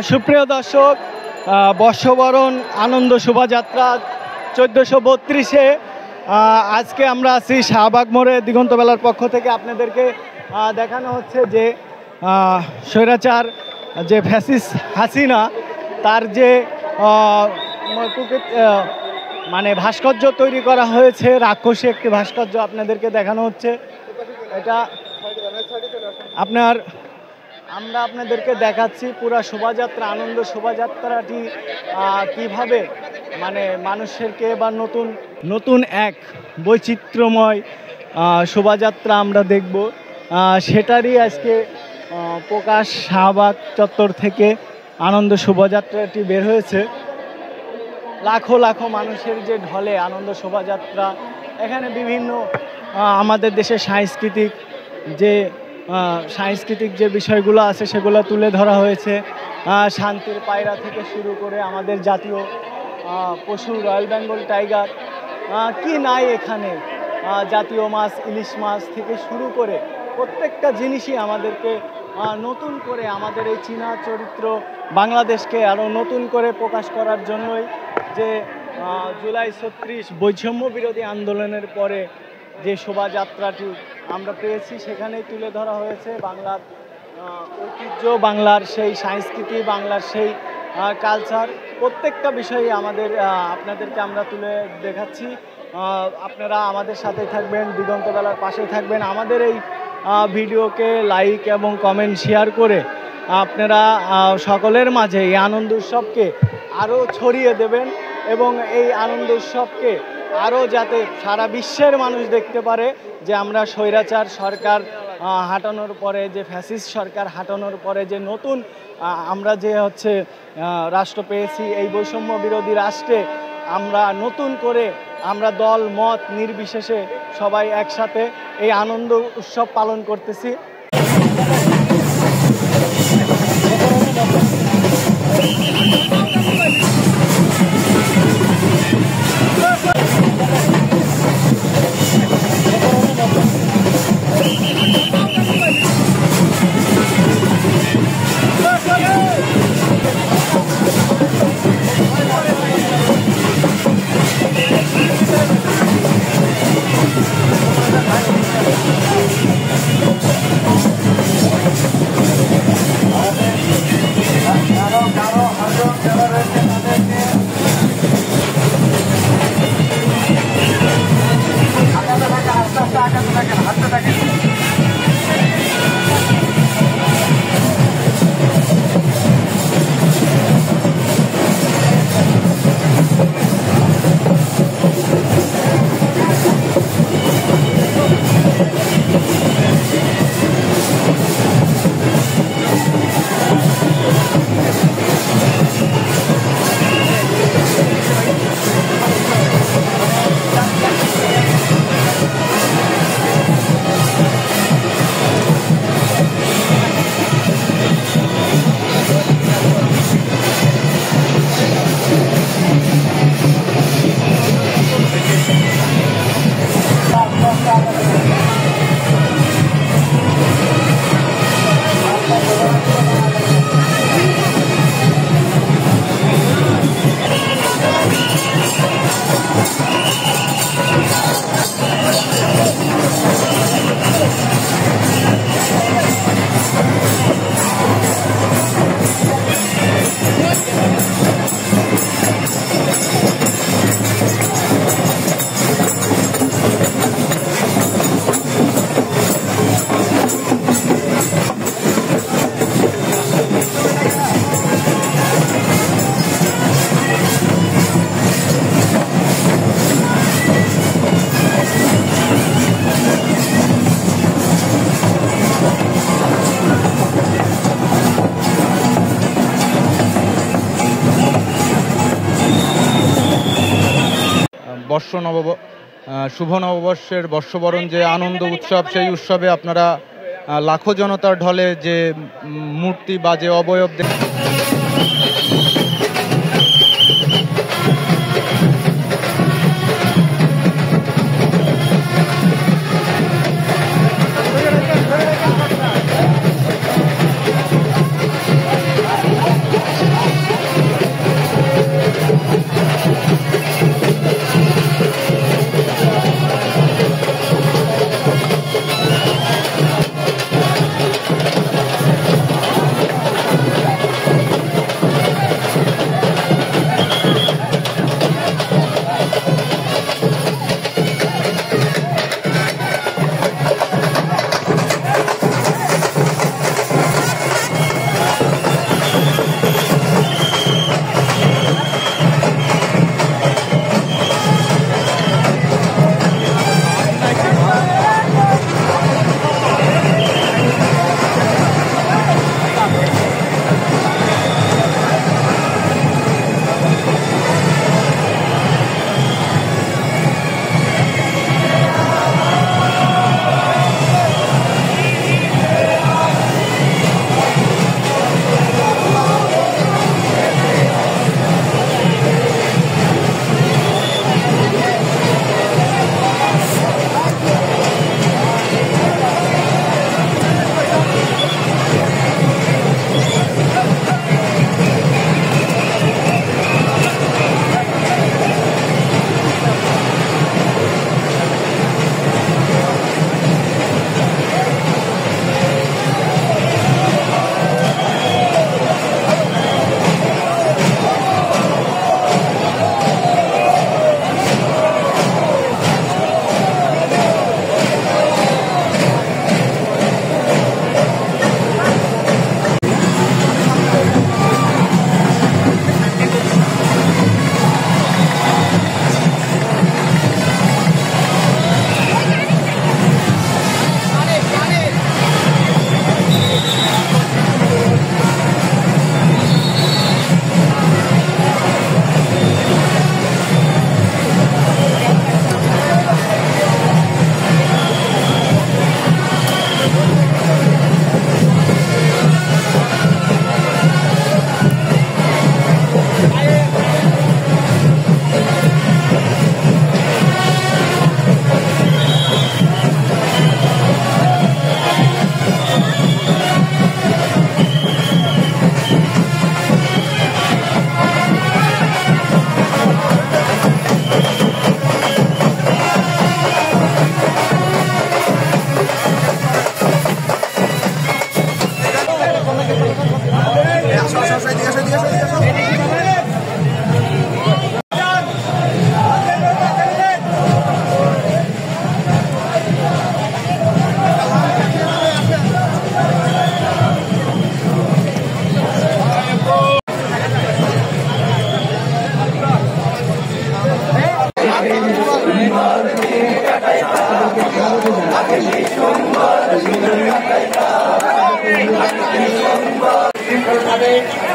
সুপ্রিয় দর্শক, বর্ষবরণ আনন্দ শোভাযাত্রা 1432-এ আজকে আমরা আছি শাহবাগ মোড়ে। দিগন্ত বেলার পক্ষ থেকে আপনাদেরকে দেখানো হচ্ছে যে স্বৈরাচার যে ফ্যাসিস্ট হাসিনা তার যে মানে ভাস্কর্য তৈরি করা হয়েছে, রাক্ষসী একটি ভাস্কর্য আপনাদেরকে দেখানো হচ্ছে। এটা আমরা আপনাদেরকে দেখাচ্ছি পুরা শোভাযাত্রা, আনন্দ শোভাযাত্রাটি কিভাবে মানে মানুষেরকে এবার নতুন এক বৈচিত্র্যময় শোভাযাত্রা আমরা দেখব, সেটারই আজকে প্রকাশ। শাহবাগ চত্বর থেকে আনন্দ শোভাযাত্রাটি বের হয়েছে। লাখো লাখো মানুষের যে ঢলে আনন্দ শোভাযাত্রা, এখানে বিভিন্ন আমাদের দেশের সাংস্কৃতিক যে বিষয়গুলো আছে সেগুলো তুলে ধরা হয়েছে। শান্তির পায়রা থেকে শুরু করে আমাদের জাতীয় পশু রয়্যাল বেঙ্গল টাইগার, কি নাই এখানে, জাতীয় মাছ ইলিশ মাছ থেকে শুরু করে প্রত্যেকটা জিনিসই আমাদেরকে নতুন করে আমাদের এই চীনা চরিত্র বাংলাদেশকে আরও নতুন করে প্রকাশ করার জন্যই যে জুলাই 36 বৈষম্য বিরোধী আন্দোলনের পরে যে শোভাযাত্রাটি আমরা পেয়েছি, সেখানেই তুলে ধরা হয়েছে বাংলার ঐতিহ্য, বাংলার সেই সংস্কৃতি, বাংলার সেই কালচার, প্রত্যেকটা বিষয়ে আপনাদেরকে আমরা তুলে দেখাচ্ছি। আপনারা আমাদের সাথে থাকবেন, দিগন্ত বেলার পাশে থাকবেন। আমাদের এই ভিডিওকে লাইক এবং কমেন্ট শেয়ার করে আপনারা সকলের মাঝে এই আনন্দ উৎসবকে আরও ছড়িয়ে দেবেন এবং এই আনন্দ উৎসবকে আরও যাতে সারা বিশ্বের মানুষ দেখতে পারে যে আমরা স্বৈরাচার সরকার হাঁটানোর পরে, যে ফ্যাসিস্ট সরকার হাঁটানোর পরে যে নতুন আমরা যে রাষ্ট্র পেয়েছি, এই বৈষম্য বিরোধী রাষ্ট্রে আমরা নতুন করে আমরা দল মত নির্বিশেষে সবাই একসাথে এই আনন্দ উৎসব পালন করতেছি। Caro, শুভ নববর্ষের বর্ষবরণ যে আনন্দ উৎসব, সেই উৎসবে আপনারা লাখো জনতার ঢলে যে মূর্তি বা যে অবয়ব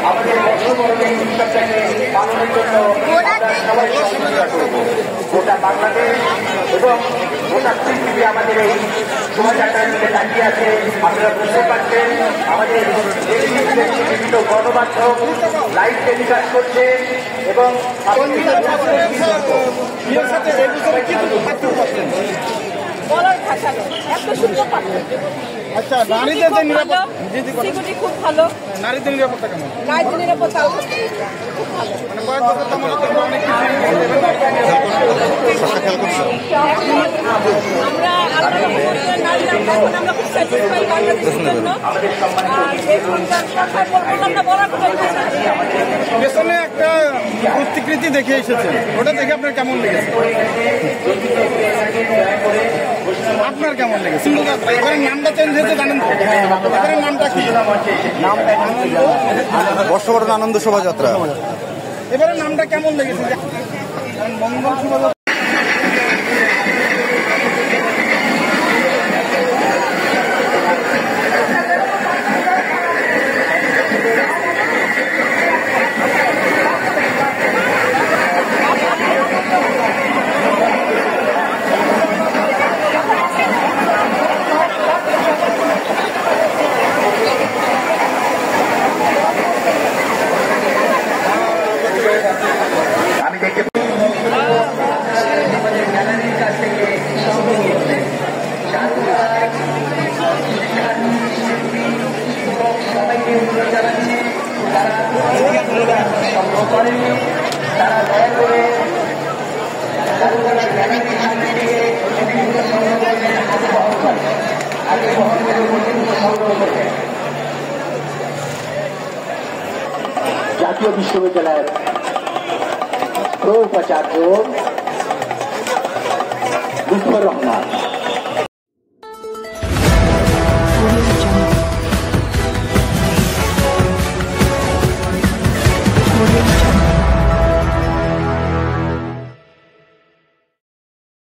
আমাদের বর্ষবরণের উৎসবটাকে পালনের জন্য আমরা সবাই সহযোগিতা করব। গোটা বাংলাদেশ এবং গোটা পৃথিবী আমাদের এই শোভাযাত্রার দিকে তাকিয়ে আছে। আপনারা বুঝতে পারছেন আমাদের বিভিন্ন গণমাধ্যম লাইভ টেলিকাস্ট করছে এবং বলার ভাষা এত সুন্দর পাঠানো। আচ্ছা, নারীদের যে নিরাপত্তা খুব ভালো। নারীদের নিরাপত্তা কেমন? নারীদের নিরাপত্তা খুব ভালো। মানে কয়েক বছর তো মনে করেন অনেক কিছু আমরা আমরা খুব স্যাটিসফাই বাংলাদেশের জন্য। আমরা বলার পেছনে একটা প্রতিকৃতি দেখে এসেছেন, ওটা দেখে আপনার কেমন লেগেছে? আপনার কেমন লেগেছে? এবারে নামটা চেঞ্জ হয়েছে জানেন তো? এবারে নামটা কি? বর্ষবরণ আনন্দ শোভাযাত্রা। এবারে নামটা কেমন লেগেছে? মঙ্গল শোভাযাত্রা। জাতীয় বিশ্ববিদ্যালয়ের প্রো উপাচার্য লুৎফর রহমান।